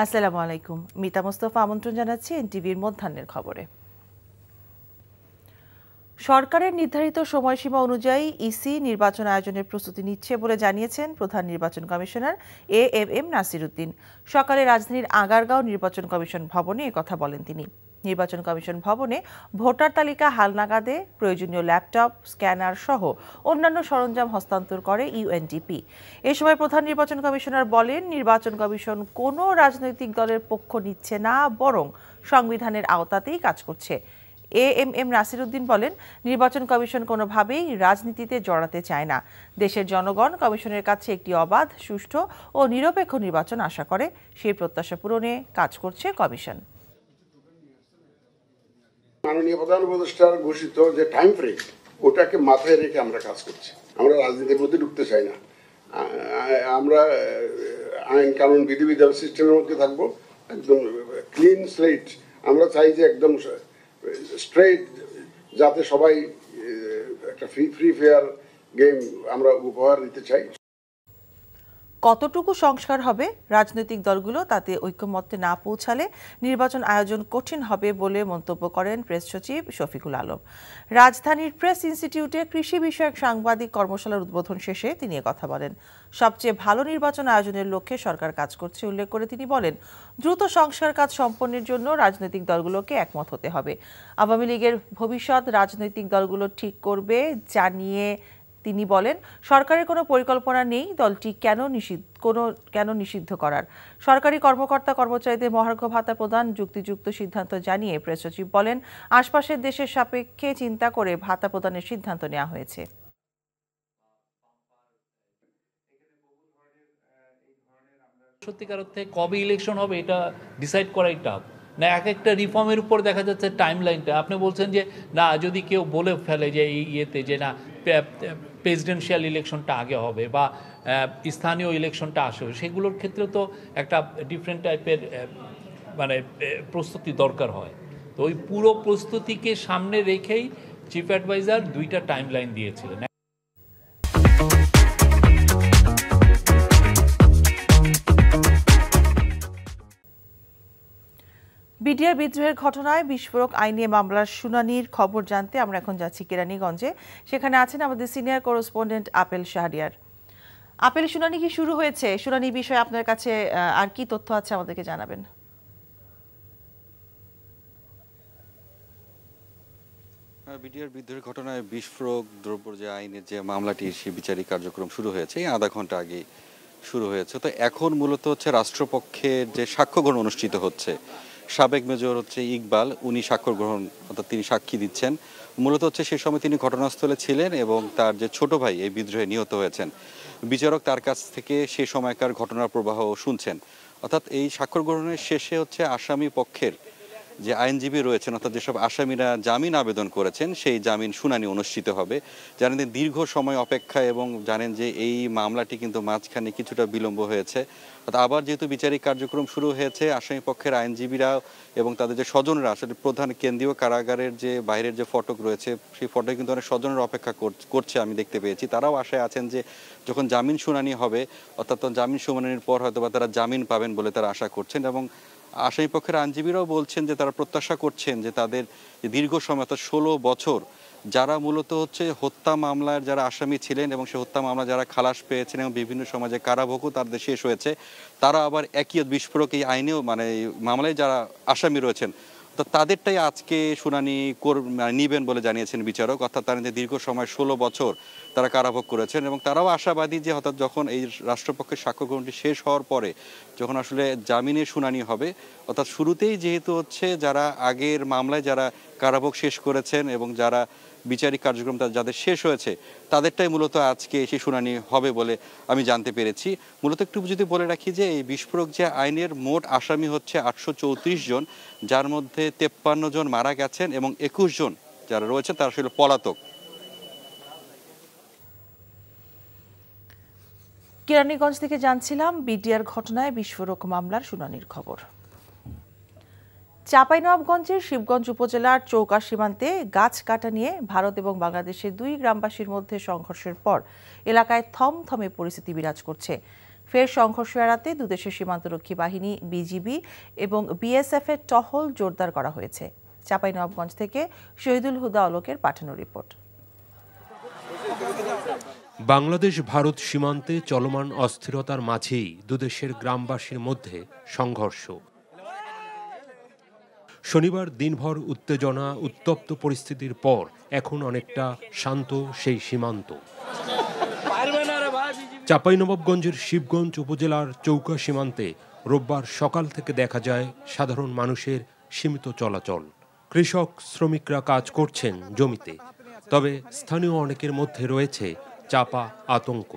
আসসালামু আলাইকুম। মিতা মোস্তফা আমন্ত্রণ জানাচ্ছি এনটিভির মধ্যাহ্নের খবরে। সরকারের নির্ধারিত সময়সীমা অনুযায়ী ইসি নির্বাচন আয়োজনের প্রস্তুতি নিচ্ছে বলে জানিয়েছেন প্রধান নির্বাচন কমিশনার এএমএম নাসির উদ্দিন। সকালে রাজধানীর আগারগাঁও নির্বাচন কমিশন ভবনে একথা বলেন তিনি। নির্বাচন কমিশন ভবনে ভোটার তালিকা হালনাগাদে প্রয়োজনীয় ল্যাপটপ, স্ক্যানার সহ অন্যান্য সরঞ্জাম হস্তান্তর করে ইউএনডিপি। এ সময় প্রধান নির্বাচন কমিশনার বলেন, নির্বাচন কমিশন কোনো রাজনৈতিক দলের পক্ষ নিচ্ছে না, বরং সংবিধানের আওতাতেই কাজ করছে। এএমএম নাসির উদ্দিন বলেন, নির্বাচন কমিশন কোনোভাবেই রাজনীতিতে জড়াতে চায় না। দেশের জনগণ কমিশনের কাছে একটি অবাধ, সুষ্ঠু ও নিরপেক্ষ নির্বাচন আশা করে। সেই প্রত্যাশা পূরণে কাজ করছে কমিশন। মাননীয় প্রধান উপদেষ্টার ঘোষিত যে টাইম ফ্রেম, ওটাকে মাথায় রেখে আমরা কাজ করছি। আমরা রাজনীতির মধ্যে ঢুকতে চাই না। আমরা আইন কানুন বিধিবিধান সিস্টেমের মধ্যে থাকবো, একদম ক্লিন স্লেট। আমরা চাই যে একদম স্ট্রেট, যাতে সবাই একটা ফ্রি ফেয়ার গেম আমরা উপহার দিতে চাই। কতটুকু সংস্কার হবে, রাজনৈতিক দলগুলো তাতে ঐকমত্যে না পৌঁছালে নির্বাচন আয়োজন কঠিন হবে বলে মন্তব্য করেন প্রেস সচিব শফিকুল আলম। রাজধানীর প্রেস ইনস্টিটিউটে কৃষি বিষয়ক সাংবাদিক কর্মশালার উদ্বোধন শেষে তিনি কথা বলেন। সবচেয়ে ভালো নির্বাচন আয়োজনের লক্ষ্যে সরকার কাজ করছে উল্লেখ করে তিনি বলেন, দ্রুত সংস্কার কাজ সম্পন্নের জন্য রাজনৈতিক দলগুলোকে একমত হতে হবে। আওয়ামী লীগের ভবিষ্যৎ রাজনৈতিক দলগুলো ঠিক করবে জানিয়ে তিনি বলেন, সরকারের কোনো পরিকল্পনা নেই দলটি কেন নিষিদ্ধ করার। সরকারি কর্মকর্তা কর্মচারীদের মহার্ঘ ভাতা প্রদান যুক্তিযুক্ত সিদ্ধান্ত জানিয়ে প্রেস সচিব বলেন, আশপাশের দেশের সাপেক্ষে চিন্তা করে ভাতা প্রদানের সিদ্ধান্ত নেওয়া হয়েছে। সত্যিকার অর্থে কবে ইলেকশন হবে এটা ডিসাইড করাই টাফ না। এক একটা রিফর্মের উপর দেখা যাচ্ছে টাইম লাইনটা। আপনি বলছেন যে না, যদি কেউ বলে ফেলে যে এই ইয়েতে যে না প্রেসিডেন্সিয়াল ইলেকশনটা আগে হবে বা স্থানীয় ইলেকশনটা আসবে, সেগুলোর ক্ষেত্রে তো একটা ডিফারেন্ট টাইপের মানে প্রস্তুতি দরকার হয়। তো ওই পুরো প্রস্তুতিকে সামনে রেখেই চিফ অ্যাডভাইজার দুইটা টাইম লাইন দিয়েছিলেন। বিডিআর বিদ্রোহের ঘটনায় বিস্ফোরক আইনে মামলার শুনানির খবর জানতে আমরা এখন যাচ্ছি কেরানীগঞ্জে। সেখানে আছেন আমাদের senior correspondent apple Shahriar. Apple, শুনানি কি শুরু হয়েছে? শুনানি বিষয়ে আপনার কাছে আর কি তথ্য আছে আমাদেরকে জানাবেন। বিডিআর বিদ্রোহের ঘটনায় বিস্ফোরক দ্রব্য যে আইনের যে মামলাটি, সে বিচারিক কার্যক্রম শুরু হয়েছে এই আধা ঘন্টা আগে শুরু হয়েছে। তো এখন মূলত হচ্ছে রাষ্ট্রপক্ষের যে সাক্ষ্য গ্রহণ অনুষ্ঠিত হচ্ছে। সাবেক মেজর হচ্ছে ইকবাল, উনি স্বাক্ষর গ্রহণ অর্থাৎ তিনি সাক্ষী দিচ্ছেন। মূলত হচ্ছে সে সময় তিনি ঘটনাস্থলে ছিলেন এবং তার যে ছোট ভাই এই বিদ্রোহে নিহত হয়েছেন। বিচারক তার কাছ থেকে সে সময়কার ঘটনার প্রবাহ শুনছেন। অর্থাৎ এই স্বাক্ষর গ্রহণের শেষে হচ্ছে আসামি পক্ষের যে আইনজীবী রয়েছেন, অর্থাৎ যেসব আসামিরা জামিন আবেদন করেছেন, সেই জামিন শুনানি অনুষ্ঠিত হবে। জানেন দীর্ঘ সময় অপেক্ষা এবং জানেন যে এই মামলাটি কিন্তু মাঝখানে কিছুটা বিলম্ব হয়েছে। আবার যেহেতু বিচারিক কার্যক্রম শুরু হয়েছে, আসামি পক্ষের আইনজীবীরা এবং তাদের যে স্বজনরা, আসলে প্রধান কেন্দ্রীয় কারাগারের যে বাইরের যে ফটক রয়েছে, সেই ফটকে কিন্তু অনেক স্বজনরা অপেক্ষা করছে, আমি দেখতে পেয়েছি। তারাও আশায় আছেন যে যখন জামিন শুনানি হবে, অর্থাৎ জামিন শুনানির পর হয়তো বা তারা জামিন পাবেন বলে তারা আশা করছেন। এবং আসামি পক্ষের আইনজীবীরাও বলছেন যে তারা প্রত্যাশা করছেন যে তাদের দীর্ঘ সময় অর্থাৎ 16 বছর যারা মূলত হচ্ছে হত্যা মামলার যারা আসামি ছিলেন এবং সে হত্যা মামলা যারা খালাস পেয়েছেন এবং বিভিন্ন সমাজে কারাভোগও তাদের শেষ হয়েছে, তারা আবার একই বিস্ফোরক এই আইনেও মানে মামলায় যারা আসামি রয়েছেন, তো তাদেরটাই আজকে শুনানি নিবেন বলে জানিয়েছেন বিচারক। অর্থাৎ তারা দীর্ঘ সময় 16 বছর তারা কারাভোগ করেছেন এবং তারাও আশাবাদী যে অর্থাৎ যখন এই রাষ্ট্রপক্ষের সাক্ষ্য গ্রহণটি শেষ হওয়ার পরে যখন আসলে জামিনের শুনানি হবে, অর্থাৎ শুরুতেই যেহেতু হচ্ছে যারা আগের মামলায় যারা কারাভোগ শেষ করেছেন এবং যারা বিচারিক কার্যক্রম যাদের শেষ হয়েছে, তাদেরটাই মূলত আজকে সেই শুনানি হবে বলে আমি জানতে পেরেছি। মূলত একটু যদি বলে রাখি যে এই বিস্ফোরক যে আইনের মোট আসামি হচ্ছে 834 জন, যার মধ্যে 53 জন মারা গেছেন এবং 21 জন যারা রয়েছে তারা আসলে পলাতক। কেরানীগঞ্জ থেকে জানছিলাম বিডিআর ঘটনায় বিস্ফোরক মামলার শুনানির খবর। চাঁপাইনবাবগঞ্জের শিবগঞ্জ উপজেলার চৌকা সীমান্তে গাছ কাটা নিয়ে ভারত এবং বাংলাদেশের দুই গ্রামবাসীর মধ্যে সংঘর্ষের পর এলাকায় থমথমে পরিস্থিতি বিরাজ করছে। ফের সংঘর্ষ এড়াতে দুদেশের সীমান্তরক্ষী বাহিনী বিজিবি এবং বিএসএফ এর টহল জোরদার করা হয়েছে। চাঁপাইনবাবগঞ্জ থেকে শহীদুল হুদা অলোকের পাঠানো রিপোর্ট। বাংলাদেশ ভারত সীমান্তে চলমান অস্থিরতার মাঝেই দুদেশের গ্রামবাসীর মধ্যে সংঘর্ষ। শনিবার দিনভর উত্তেজনা উত্তপ্ত পরিস্থিতির পর এখন অনেকটা শান্ত সেই সীমান্ত। চাঁপাইনবাবগঞ্জের শিবগঞ্জ উপজেলার চৌকা সীমান্তে রোববার সকাল থেকে দেখা যায় সাধারণ মানুষের সীমিত চলাচল। কৃষক শ্রমিকরা কাজ করছেন জমিতে, তবে স্থানীয় অনেকের মধ্যে রয়েছে চাপা আতঙ্ক।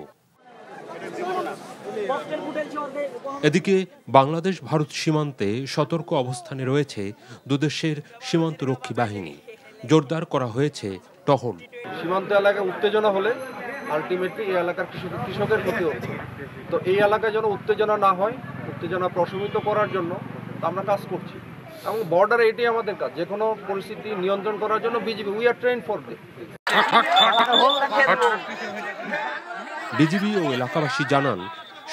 এদিকে বাংলাদেশ ভারত সীমান্তে সতর্ক অবস্থানে রয়েছে দুদেশের সীমান্তরক্ষী বাহিনী। জোরদার করা হয়েছে টহল। সীমান্ত এলাকায় উত্তেজনা হলে আলটিমেটলি এই এলাকার কৃষকের ক্ষতি হচ্ছে। তো এই এলাকায় যেন উত্তেজনা না হয়, উত্তেজনা প্রশমিত করার জন্য আমরা কাজ করছি এবং বর্ডারে এটাই আমাদের কাজ, যে কোনো পরিস্থিতি নিয়ন্ত্রণ করার জন্য BGB we are train for this. BGB ও এলাকাবাসী জানান,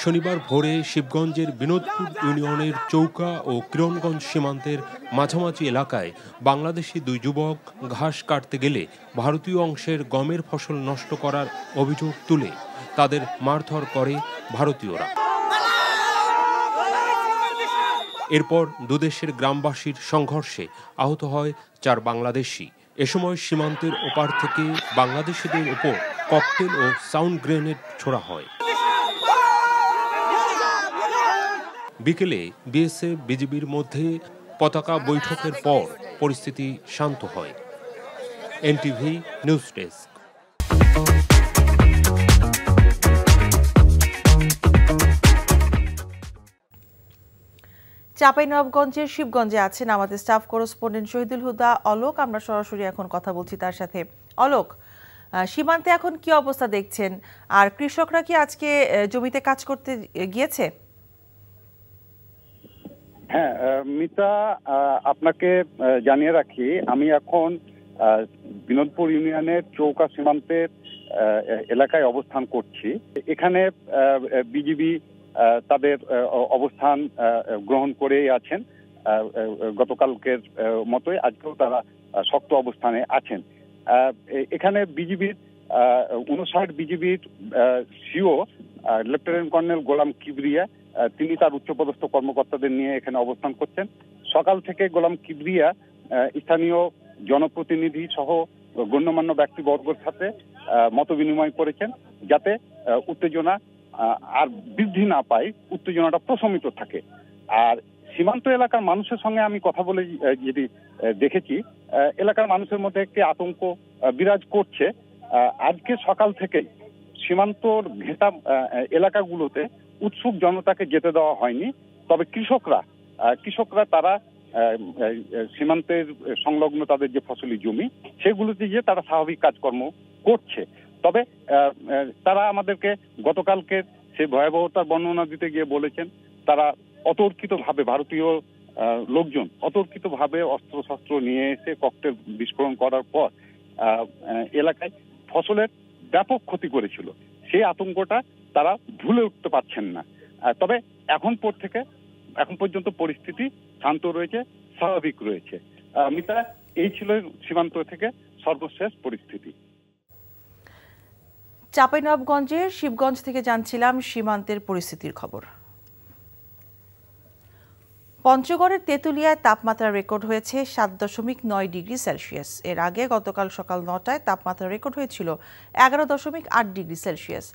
শনিবার ভোরে শিবগঞ্জের বিনোদপুর ইউনিয়নের চৌকা ও কিরণগঞ্জ সীমান্তের মাঝামাঝি এলাকায় বাংলাদেশি দুই যুবক ঘাস কাটতে গেলে ভারতীয় অংশের গমের ফসল নষ্ট করার অভিযোগ তুলে তাদের মারধর করে ভারতীয়রা। এরপর দুদেশের গ্রামবাসীর সংঘর্ষে আহত হয় 4 বাংলাদেশি। এ সময় সীমান্তের ওপার থেকে বাংলাদেশিদের উপর ককটেল ও সাউন্ড গ্রেনেড ছোড়া হয়। বিকেলে বিএসএফ বিজিবির মধ্যে পতাকা বৈঠকের পর পরিস্থিতি শান্ত হয়। NTV news desk. চাঁপাইনবাবগঞ্জের শিবগঞ্জে আছেন আমাদের স্টাফ করেসপন্ডেন্ট শহীদুল হুদা অলোক। আমরা সরাসরি এখন কথা বলছি তার সাথে। অলোক, সীমান্তে এখন কি অবস্থা দেখছেন, আর কৃষকরা কি আজকে জমিতে কাজ করতে গিয়েছে? হ্যাঁ মিতা, আপনাকে জানিয়ে রাখি, আমি এখন বিনোদপুর ইউনিয়নের চৌকা সীমান্তের এলাকায় অবস্থান করছি। এখানে বিজিবি তাদের অবস্থান গ্রহণ করেই আছেন। গতকালকের মতোই আজকেও তারা শক্ত অবস্থানে আছেন। এখানে বিজিবির 59 বিজিবির সিও লেফটেন্যান্ট কর্নেল গোলাম কিবরিয়া, তিনি তার উচ্চপদস্থ কর্মকর্তাদের নিয়ে এখানে অবস্থান করছেন। সকাল থেকে গোলাম কিবরিয়া স্থানীয় জনপ্রতিনিধি সহ গণ্যমান্য ব্যক্তিবর্গের সাথে মত বিনিময় করেছেন, যাতে উত্তেজনা আর বৃদ্ধি না পায়, উত্তেজনাটা প্রশমিত থাকে। আর সীমান্ত এলাকার মানুষের সঙ্গে আমি কথা বলে যেটি দেখেছি, এলাকার মানুষের মধ্যে একটি আতঙ্ক বিরাজ করছে। আজকে সকাল থেকে সীমান্তর ঘেঁটা এলাকাগুলোতে উৎসুক জনতাকে যেতে দেওয়া হয়নি। তবে কৃষকরা তারা সীমান্তের সংলগ্ন তাদের যে ফসলি জমি, সেগুলোতে গিয়ে তারা স্বাভাবিক কাজকর্ম করছে। তবে তারা আমাদেরকে গতকালকে সেই ভয়াবহতার বর্ণনা দিতে গিয়ে বলেছেন, তারা অতর্কিতভাবে, ভারতীয় লোকজন অতর্কিতভাবে অস্ত্রশস্ত্র নিয়ে এসে ককটেল বিস্ফোরণ করার পর এলাকায় ফসলের ব্যাপক ক্ষতি করেছিল। সেই আতঙ্কটা তারা ভুলে উঠতে পারছেন না। তবে এখন পর্যন্ত পরিস্থিতি শান্ত রয়েছে, স্বাভাবিক রয়েছে। মিতা, এই ছিল সীমান্ত থেকে সর্বশেষ পরিস্থিতি। চাঁপাইনবাবগঞ্জের শিবগঞ্জ থেকে জানছিলাম সীমান্তের পরিস্থিতির খবর। পঞ্চগড়ের তেঁতুলিয়ায় তাপমাত্রা রেকর্ড হয়েছে 7.9 ডিগ্রি সেলসিয়াস। এর আগে গতকাল সকাল 9টায় তাপমাত্রা রেকর্ড হয়েছিল 11.8 ডিগ্রি সেলসিয়াস।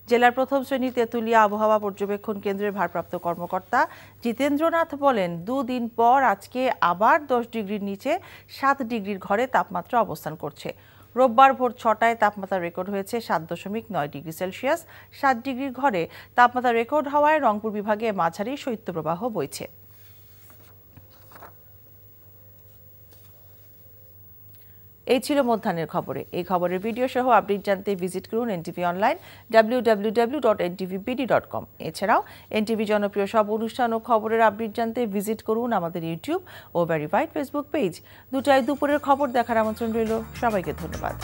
জেলার প্রথম শ্রেণীর তেঁতুলিয়া আবহাওয়া পর্যবেক্ষণ কেন্দ্রের ভারপ্রাপ্ত কর্মকর্তা জিতেন্দ্রনাথ বলেন, 2 দিন পর আজকে আবার 10 ডিগ্রির নিচে 7 ডিগ্রির ঘরে তাপমাত্রা অবস্থান করছে। রোববার ভোর 6টায় তাপমাত্রা রেকর্ড হয়েছে 7.9 ডিগ্রি সেলসিয়াস। 7 ডিগ্রির ঘরে তাপমাত্রা রেকর্ড হওয়ায় রংপুর বিভাগে মাঝারি শৈত্যপ্রবাহ বইছে। এই ছিল মধ্যাহ্নের খবরে। এই খবরের ভিডিও সহ আপডেট জানতে ভিজিট করুন এনটিভি অনলাইন www.ntvbd.com। এছাড়াও এনটিভি জনপ্রিয় সব অনুষ্ঠান ও খবরের আপডেট জানতে ভিজিট করুন আমাদের ইউটিউব ও ভেরিফাইড ফেসবুক পেজ। 2টায় দুপুরের খবর দেখার আমন্ত্রণ রইল। সবাইকে ধন্যবাদ।